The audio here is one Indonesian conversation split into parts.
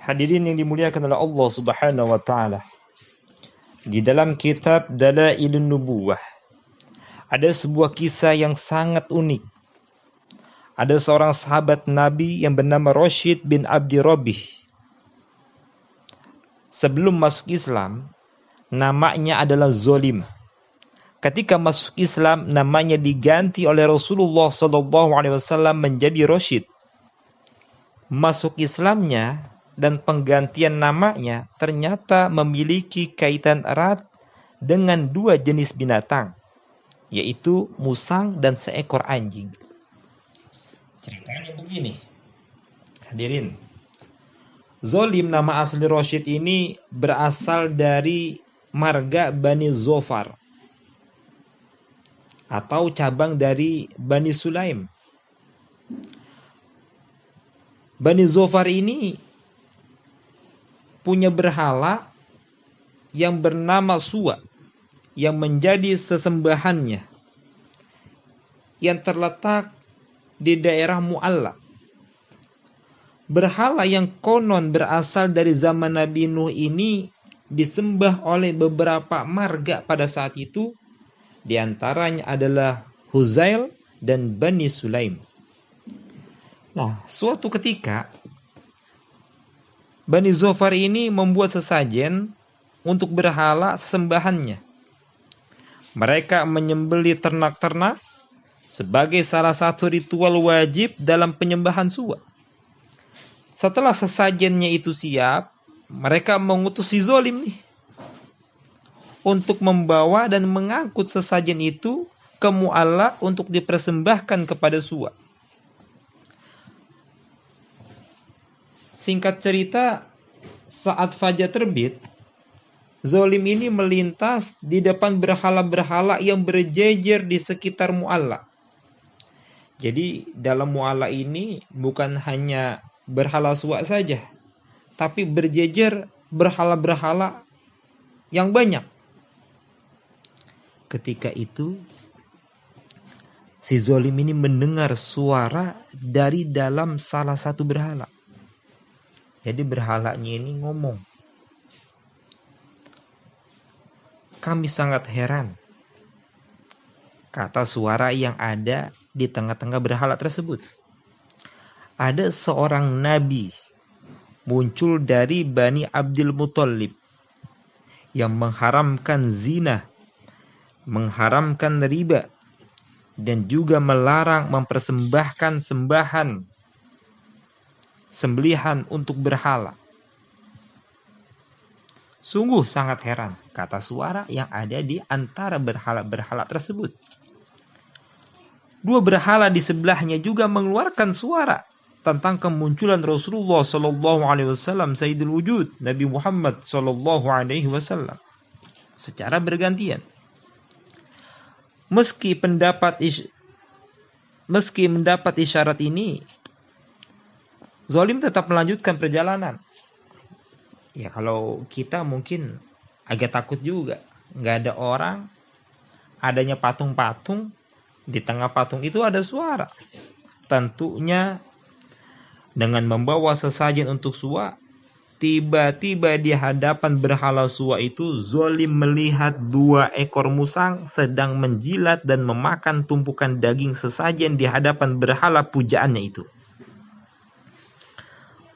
Hadirin yang dimuliakan oleh Allah Subhanahu wa taala. Di dalam kitab Dalailun Nubuwah ada sebuah kisah yang sangat unik. Ada seorang sahabat Nabi yang bernama Rashid bin Abdi Robih. Sebelum masuk Islam, namanya adalah Zolim. Ketika masuk Islam, namanya diganti oleh Rasulullah SAW menjadi Rashid. Masuk Islamnya dan penggantian namanya ternyata memiliki kaitan erat dengan dua jenis binatang, yaitu musang dan seekor anjing. Ceritanya begini, hadirin. Zolim, nama asli Rashid ini berasal dari marga Bani Zofar atau cabang dari Bani Sulaim. Bani Zofar ini punya berhala yang bernama Suwa yang menjadi sesembahannya yang terletak di daerah Mu'alla. Berhala yang konon berasal dari zaman Nabi Nuh ini disembah oleh beberapa marga pada saat itu, di antaranya adalah Huzail dan Bani Sulaim. Nah, suatu ketika Bani Zofar ini membuat sesajen untuk berhala sesembahannya. Mereka menyembelih ternak-ternak sebagai salah satu ritual wajib dalam penyembahan Suwa. Setelah sesajennya itu siap, mereka mengutus si Zolim nih untuk membawa dan mengangkut sesajen itu ke Mu'alla untuk dipersembahkan kepada Suwa. Singkat cerita, saat fajar terbit, Zolim ini melintas di depan berhala-berhala yang berjejer di sekitar Mu'alla. Jadi dalam Mu'alla ini bukan hanya berhala Suwa saja, tapi berjejer berhala-berhala yang banyak. Ketika itu, si Zolim ini mendengar suara dari dalam salah satu berhala. Jadi berhalanya ini ngomong, "Kami sangat heran," kata suara yang ada di tengah-tengah berhala tersebut. "Ada seorang nabi muncul dari Bani Abdul Muthalib yang mengharamkan zina, mengharamkan riba, dan juga melarang mempersembahkan sembelihan untuk berhala." Sungguh sangat heran, kata suara yang ada di antara berhala-berhala tersebut. Dua berhala di sebelahnya juga mengeluarkan suara tentang kemunculan Rasulullah SAW, Sayyidul Wujud, Nabi Muhammad SAW, secara bergantian. Meski mendapat isyarat ini, Zolim tetap melanjutkan perjalanan. Ya, kalau kita mungkin agak takut juga. Nggak ada orang, adanya patung-patung, di tengah patung itu ada suara. Tentunya dengan membawa sesajen untuk Suwa, tiba-tiba di hadapan berhala Suwa itu, Zolim melihat dua ekor musang sedang menjilat dan memakan tumpukan daging sesajen di hadapan berhala pujaannya itu.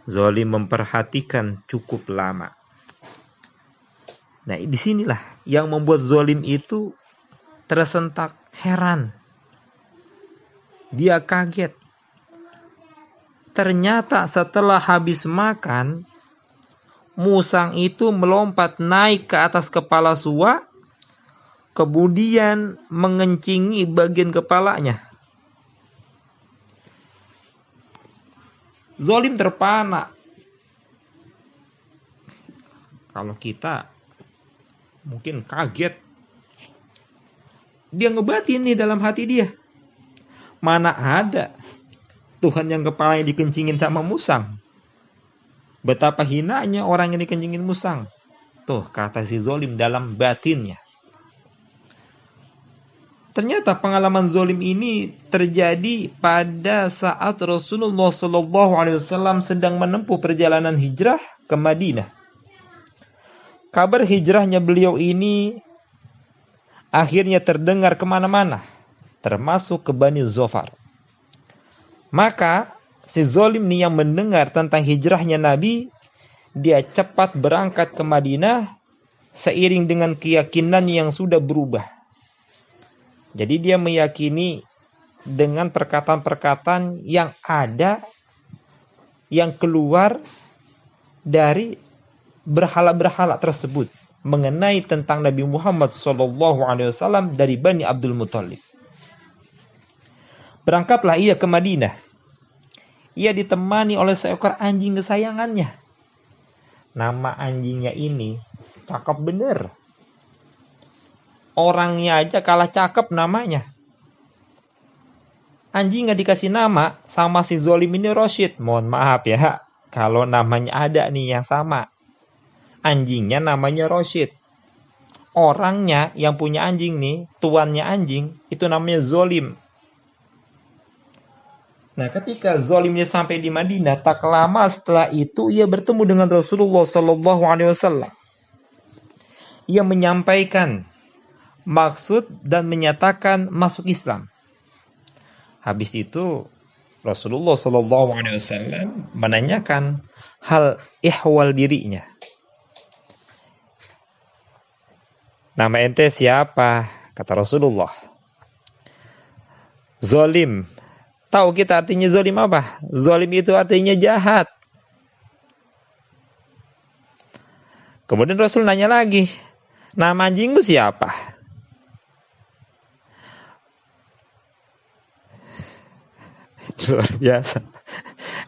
Zolim memperhatikan cukup lama. Nah, disinilah yang membuat Zolim itu tersentak heran. Dia kaget. Ternyata setelah habis makan, musang itu melompat naik ke atas kepala Suwa, kemudian mengencingi bagian kepalanya. Zolim terpana. Kalau kita mungkin kaget. Dia ngebatin nih dalam hati dia. Mana ada Tuhan yang kepalanya dikencingin sama musang. Betapa hinanya orang yang dikencingin musang. Tuh kata si Zolim dalam batinnya. Ternyata pengalaman zolim ini terjadi pada saat Rasulullah SAW sedang menempuh perjalanan hijrah ke Madinah. Kabar hijrahnya beliau ini akhirnya terdengar kemana-mana, termasuk ke Bani Zofar. Maka si zolim ini yang mendengar tentang hijrahnya Nabi, dia cepat berangkat ke Madinah seiring dengan keyakinan yang sudah berubah. Jadi dia meyakini dengan perkataan-perkataan yang ada, yang keluar dari berhala-berhala tersebut mengenai tentang Nabi Muhammad SAW dari Bani Abdul Muthalib. Berangkatlah ia ke Madinah. Ia ditemani oleh seekor anjing kesayangannya. Nama anjingnya ini cakep bener. Orangnya aja kalah cakep namanya. Anjing gak dikasih nama sama si zolim ini Rashid. Mohon maaf ya, kalau namanya ada nih yang sama. Anjingnya namanya Rashid. Orangnya yang punya anjing nih, tuannya anjing, itu namanya zolim. Nah, ketika zolim ini sampai di Madinah, tak lama setelah itu ia bertemu dengan Rasulullah SAW. Ia menyampaikan maksud dan menyatakan masuk Islam. Habis itu Rasulullah SAW menanyakan hal ihwal dirinya. Nama ente siapa? Kata Rasulullah. Zolim. Tahu kita artinya zolim apa? Zolim itu artinya jahat. Kemudian Rasul nanya lagi, nama anjingmu siapa? Luar biasa.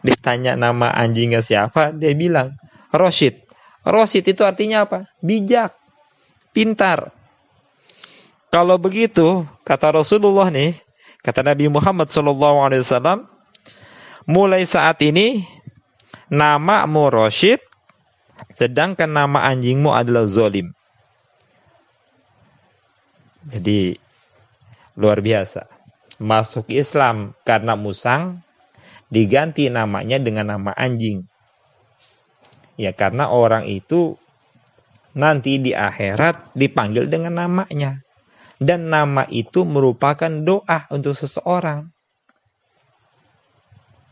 Ditanya nama anjingnya siapa, dia bilang Rashid. Rashid itu artinya apa? Bijak, pintar. Kalau begitu, kata Rasulullah nih, kata Nabi Muhammad SAW, mulai saat ini namamu Rashid, sedangkan nama anjingmu adalah Zolim. Jadi luar biasa. Masuk Islam karena musang, diganti namanya dengan nama anjing. Ya, karena orang itu nanti di akhirat dipanggil dengan namanya. Dan nama itu merupakan doa untuk seseorang.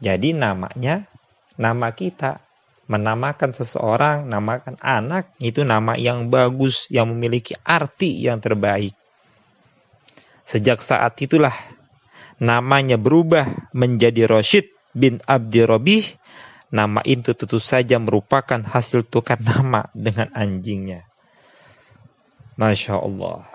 Jadi namanya, nama kita. Menamakan seseorang, namakan anak, itu nama yang bagus, yang memiliki arti yang terbaik. Sejak saat itulah namanya berubah menjadi Rashid bin Abdi Robih. Nama itu tentu saja merupakan hasil tukar nama dengan anjingnya. Masya Allah.